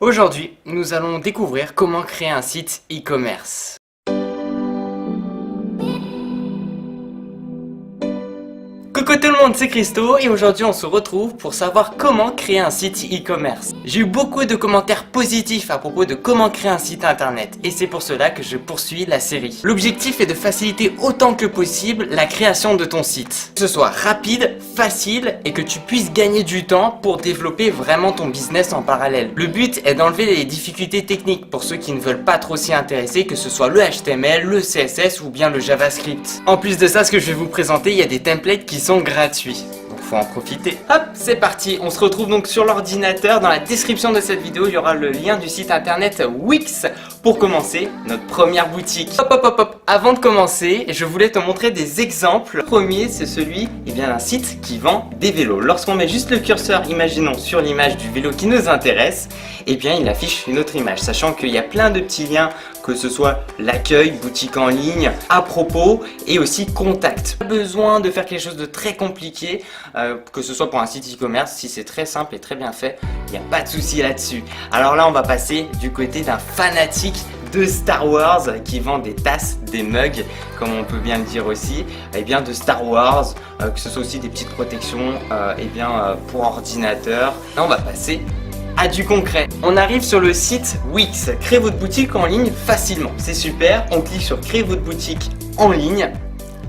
Aujourd'hui, nous allons découvrir comment créer un site e-commerce. Coucou tout le monde, c'est Christo et aujourd'hui on se retrouve pour savoir comment créer un site e-commerce. J'ai eu beaucoup de commentaires positifs à propos de comment créer un site internet et c'est pour cela que je poursuis la série. L'objectif est de faciliter autant que possible la création de ton site. Que ce soit rapide, facile et que tu puisses gagner du temps pour développer vraiment ton business en parallèle. Le but est d'enlever les difficultés techniques pour ceux qui ne veulent pas trop s'y intéresser, que ce soit le HTML, le CSS ou bien le JavaScript. En plus de ça, ce que je vais vous présenter, il y a des templates qui sont gratuits. Donc faut en profiter. Hop, c'est parti. On se retrouve donc sur l'ordinateur. Dans la description de cette vidéo, il y aura le lien du site internet Wix pour commencer notre première boutique. Hop, hop, hop, hop. Avant de commencer, je voulais te montrer des exemples. Le premier, c'est celui d'un site qui vend des vélos. Lorsqu'on met juste le curseur, imaginons, sur l'image du vélo qui nous intéresse, il affiche une autre image, sachant qu'il y a plein de petits liens, que ce soit l'accueil, boutique en ligne, à propos et aussi contact. Pas besoin de faire quelque chose de très compliqué, que ce soit pour un site e-commerce. Si c'est très simple et très bien fait, il n'y a pas de souci là-dessus. Alors là, on va passer du côté d'un fanatique de Star Wars qui vend des tasses, des mugs, comme on peut bien le dire aussi, de Star Wars, que ce soit aussi des petites protections pour ordinateur. Là, on va passer à du concret. On arrive sur le site Wix. Créer votre boutique en ligne facilement. C'est super. On clique sur créer votre boutique en ligne.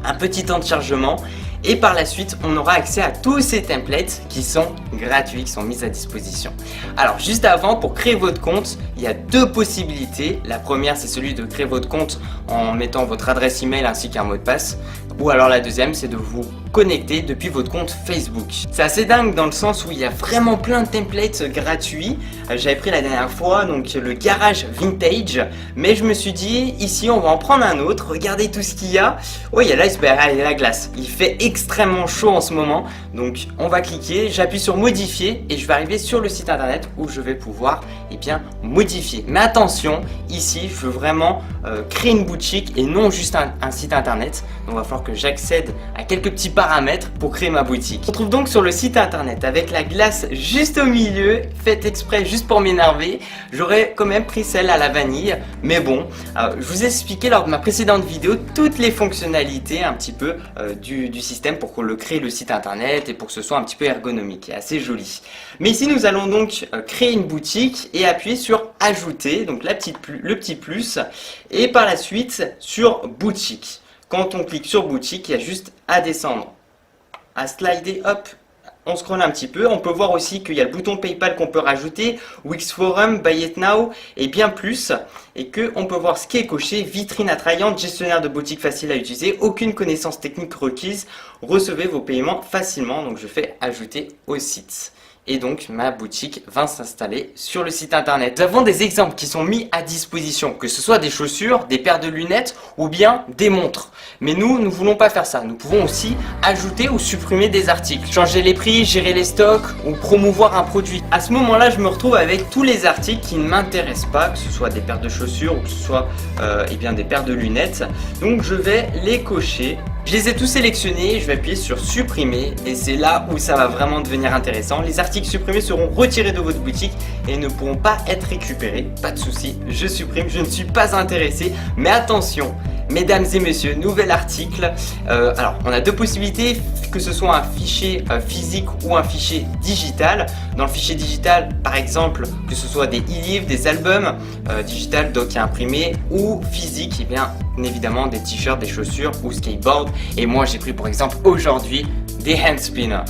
Un petit temps de chargement. Et par la suite, on aura accès à tous ces templates qui sont gratuits, qui sont mis à disposition. Alors, juste avant, pour créer votre compte, il y a deux possibilités. La première, c'est celui de créer votre compte en mettant votre adresse email ainsi qu'un mot de passe. Ou alors la deuxième, c'est de vous connecter depuis votre compte Facebook. C'est assez dingue dans le sens où il y a vraiment plein de templates gratuits. J'avais pris la dernière fois donc le garage vintage, mais je me suis dit ici on va en prendre un autre. Regardez tout ce qu'il y a. Oui, il y a l'iceberg, il y a la glace. Il fait extrêmement chaud en ce moment, donc on va cliquer. J'appuie sur modifier et je vais arriver sur le site internet où je vais pouvoir modifier. Mais attention, ici je veux vraiment créer une boutique et non juste un site internet. Donc il va falloir que j'accède à quelques petits paramètres pour créer ma boutique. On se retrouve donc sur le site internet avec la glace juste au milieu, faite exprès juste pour m'énerver. J'aurais quand même pris celle à la vanille, mais bon, je vous ai expliqué lors de ma précédente vidéo toutes les fonctionnalités un petit peu du système pour qu'on le crée le site internet et pour que ce soit un petit peu ergonomique et assez joli. Mais ici nous allons donc créer une boutique et appuyer sur ajouter, donc le petit plus, et par la suite sur boutique. Quand on clique sur boutique, il y a juste à descendre, à slider, hop, on scrolle un petit peu. On peut voir aussi qu'il y a le bouton PayPal qu'on peut rajouter, Wix Forum, Buy It Now et bien plus. Et qu'on peut voir ce qui est coché, vitrine attrayante, gestionnaire de boutique facile à utiliser, aucune connaissance technique requise, recevez vos paiements facilement. Donc je fais ajouter au site. Et donc ma boutique va s'installer sur le site internet. Nous avons des exemples qui sont mis à disposition, que ce soit des chaussures, des paires de lunettes ou bien des montres. Mais nous ne voulons pas faire ça. Nous pouvons aussi ajouter ou supprimer des articles, changer les prix, gérer les stocks ou promouvoir un produit. À ce moment-là, je me retrouve avec tous les articles qui ne m'intéressent pas, que ce soit des paires de chaussures ou que ce soit des paires de lunettes. Donc je vais les cocher. Je les ai tous sélectionnés, je vais appuyer sur supprimer et c'est là où ça va vraiment devenir intéressant. Les articles supprimés seront retirés de votre boutique et ne pourront pas être récupérés. Pas de souci, je supprime, je ne suis pas intéressé. Mais attention, mesdames et messieurs, nouvel article. Alors, on a deux possibilités, que ce soit un fichier physique ou un fichier digital. Dans le fichier digital, par exemple, que ce soit des e-livres, des albums digital, doc à imprimer ou physique, évidemment des t-shirts, des chaussures ou skateboard. Et moi, j'ai pris pour exemple aujourd'hui des hand spinners.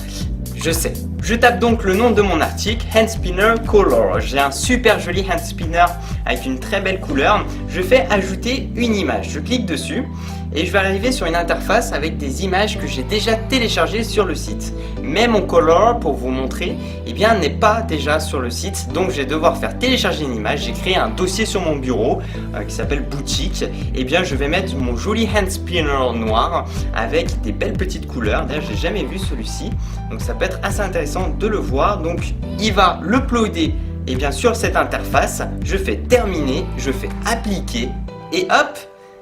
Je sais. Je tape donc le nom de mon article, Hand Spinner Color. J'ai un super joli hand spinner avec une très belle couleur. Je fais ajouter une image. Je clique dessus et je vais arriver sur une interface avec des images que j'ai déjà téléchargées sur le site. Mais mon color, pour vous montrer, n'est pas déjà sur le site. Donc je vais devoir faire télécharger une image. J'ai créé un dossier sur mon bureau qui s'appelle boutique. Je vais mettre mon joli hand spinner noir avec des belles petites couleurs. D'ailleurs, j'ai jamais vu celui-ci. Donc ça peut être assez intéressant de le voir. Donc il va l'uploader sur cette interface. Je fais terminer, je fais appliquer et hop,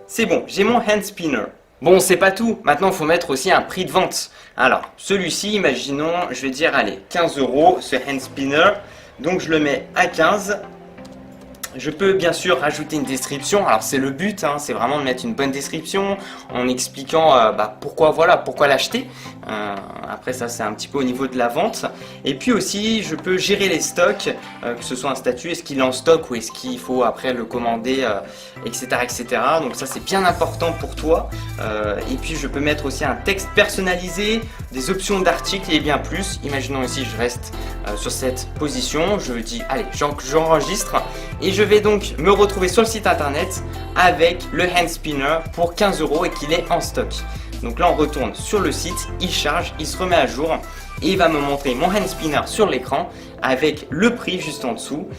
c'est bon, j'ai mon hand spinner. Bon, c'est pas tout, maintenant il faut mettre aussi un prix de vente. Alors celui-ci, imaginons, je vais dire allez 15 € ce hand spinner. Donc je le mets à 15 Je peux bien sûr rajouter une description, alors c'est le but, hein, c'est vraiment de mettre une bonne description en expliquant pourquoi l'acheter. Après ça c'est un petit peu au niveau de la vente. Et puis aussi je peux gérer les stocks, que ce soit un statut, est-ce qu'il est en stock ou est-ce qu'il faut après le commander, etc., etc. Donc ça c'est bien important pour toi. Et puis je peux mettre aussi un texte personnalisé, des options d'articles et bien plus. Imaginons ici je reste sur cette position, je dis allez j'enregistre et je vais donc me retrouver sur le site internet avec le hand spinner pour 15 € et qu'il est en stock. Donc là on retourne sur le site, il charge, il se remet à jour et il va me montrer mon hand spinner sur l'écran avec le prix juste en dessous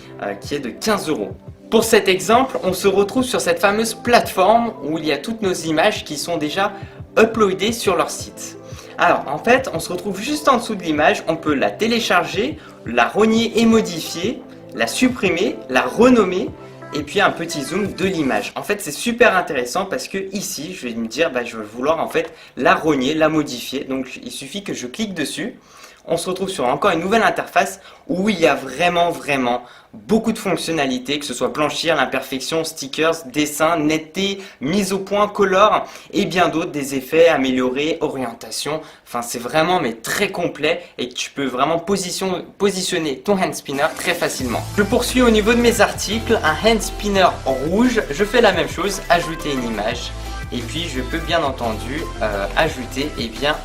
qui est de 15 €. Pour cet exemple, on se retrouve sur cette fameuse plateforme où il y a toutes nos images qui sont déjà uploadées sur leur site. Alors en fait, on se retrouve juste en dessous de l'image, on peut la télécharger, la rogner et modifier, la supprimer, la renommer et puis un petit zoom de l'image. En fait c'est super intéressant parce que ici je vais me dire je vais vouloir en fait la rogner, la modifier. Donc il suffit que je clique dessus. On se retrouve sur encore une nouvelle interface où il y a vraiment beaucoup de fonctionnalités, que ce soit blanchir, l'imperfection, stickers, dessin, netteté, mise au point, color et bien d'autres, des effets, améliorer, orientation. Enfin c'est vraiment très complet et tu peux vraiment positionner ton hand spinner très facilement. Je poursuis au niveau de mes articles, un hand spinner rouge, je fais la même chose, ajouter une image. Et puis je peux bien entendu ajouter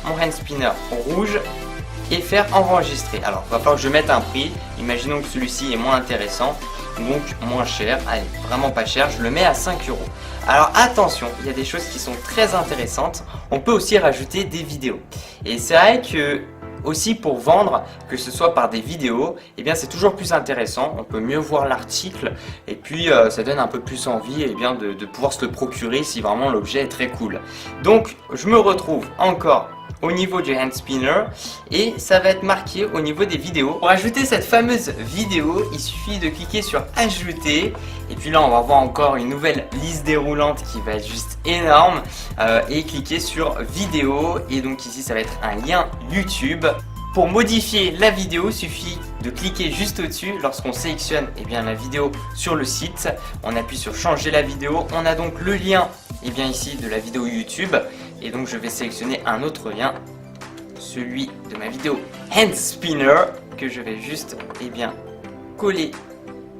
mon hand spinner rouge et faire enregistrer. Alors il va falloir que je mette un prix, imaginons que celui-ci est moins intéressant, donc moins cher, allez vraiment pas cher, je le mets à 5 €. Alors attention, il y a des choses qui sont très intéressantes, on peut aussi rajouter des vidéos. Et c'est vrai que aussi pour vendre, que ce soit par des vidéos, c'est toujours plus intéressant, on peut mieux voir l'article et puis ça donne un peu plus envie de pouvoir se le procurer si vraiment l'objet est très cool. Donc je me retrouve encore au niveau du hand spinner et ça va être marqué au niveau des vidéos. Pour ajouter cette fameuse vidéo, il suffit de cliquer sur ajouter et puis là on va voir encore une nouvelle liste déroulante qui va être juste énorme et cliquer sur vidéo et donc ici ça va être un lien YouTube. Pour modifier la vidéo, il suffit de cliquer juste au-dessus. Lorsqu'on sélectionne la vidéo sur le site, on appuie sur changer la vidéo. On a donc le lien ici de la vidéo YouTube. Et donc je vais sélectionner un autre lien, celui de ma vidéo hand spinner, que je vais juste coller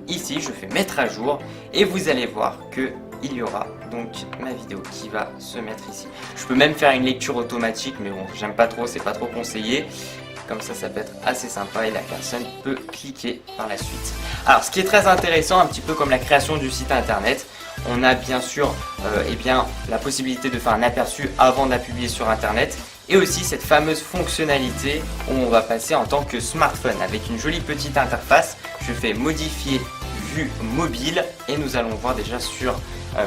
ici. Je fais mettre à jour et vous allez voir que il y aura donc ma vidéo qui va se mettre ici. Je peux même faire une lecture automatique mais bon j'aime pas trop, c'est pas trop conseillé. Comme ça peut être assez sympa et la personne peut cliquer par la suite. Alors ce qui est très intéressant, un petit peu comme la création du site internet, on a bien sûr la possibilité de faire un aperçu avant de la publier sur internet et aussi cette fameuse fonctionnalité où on va passer en tant que smartphone avec une jolie petite interface. Je fais modifier vue mobile et nous allons voir déjà sur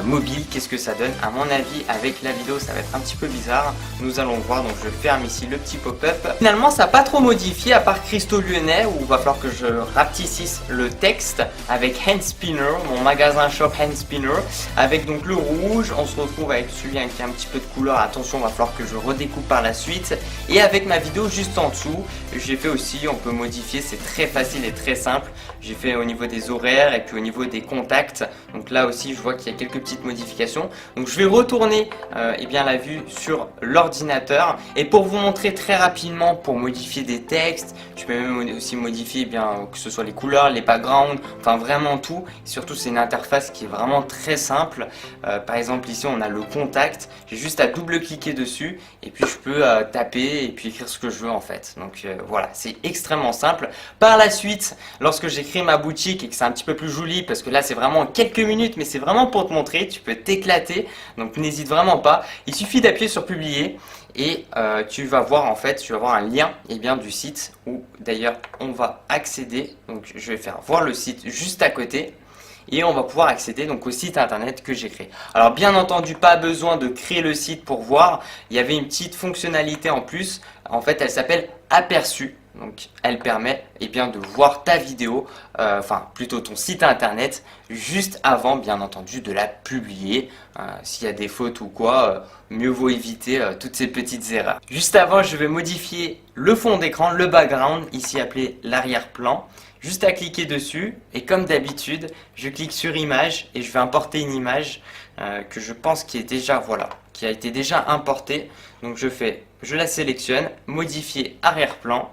mobile qu'est-ce que ça donne. À mon avis avec la vidéo ça va être un petit peu bizarre, nous allons voir. Donc je ferme ici le petit pop-up. Finalement ça n'a pas trop modifié à part Christo Lyonnais où il va falloir que je rapetississe le texte avec hand spinner, mon magasin shop hand spinner avec donc le rouge. On se retrouve avec celui qui a un petit peu de couleur, attention il va falloir que je redécoupe par la suite et avec ma vidéo juste en dessous. J'ai fait aussi, on peut modifier, c'est très facile et très simple. J'ai fait au niveau des horaires et puis au niveau des contacts. Donc là aussi je vois qu'il y a quelques petites modifications. Donc je vais retourner la vue sur l'ordinateur et pour vous montrer très rapidement pour modifier des textes, je peux même aussi modifier que ce soit les couleurs, les backgrounds, enfin vraiment tout. Et surtout c'est une interface qui est vraiment très simple. Par exemple ici on a le contact, j'ai juste à double cliquer dessus et puis je peux taper et puis écrire ce que je veux en fait. Donc voilà, c'est extrêmement simple. Par la suite, lorsque j'ai créé ma boutique et que c'est un petit peu plus joli parce que là c'est vraiment quelques minutes mais c'est vraiment pour te montrer, tu peux t'éclater, donc n'hésite vraiment pas. Il suffit d'appuyer sur publier et tu vas voir un lien du site où d'ailleurs on va accéder. Donc je vais faire voir le site juste à côté et on va pouvoir accéder donc au site internet que j'ai créé. Alors bien entendu pas besoin de créer le site pour voir, il y avait une petite fonctionnalité en plus, en fait elle s'appelle aperçu. Donc elle permet de voir ta vidéo, plutôt ton site internet juste avant bien entendu de la publier. S'il y a des fautes ou quoi, mieux vaut éviter toutes ces petites erreurs. Juste avant je vais modifier le fond d'écran, le background, ici appelé l'arrière-plan. Juste à cliquer dessus et comme d'habitude, je clique sur image et je vais importer une image que je pense qui est déjà, voilà, qui a été déjà importée. Donc je la sélectionne, modifier arrière-plan.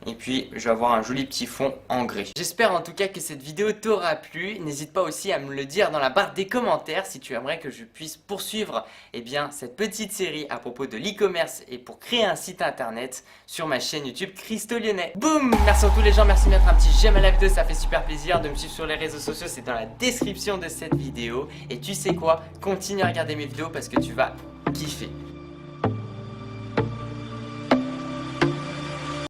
Et puis je vais avoir un joli petit fond en gris. J'espère en tout cas que cette vidéo t'aura plu. N'hésite pas aussi à me le dire dans la barre des commentaires si tu aimerais que je puisse poursuivre cette petite série à propos de l'e-commerce et pour créer un site internet sur ma chaîne YouTube Christo Lyonnais. Boum! Merci à tous les gens, merci de mettre un petit j'aime à la vidéo, ça fait super plaisir. De me suivre sur les réseaux sociaux, c'est dans la description de cette vidéo. Et tu sais quoi? Continue à regarder mes vidéos parce que tu vas kiffer.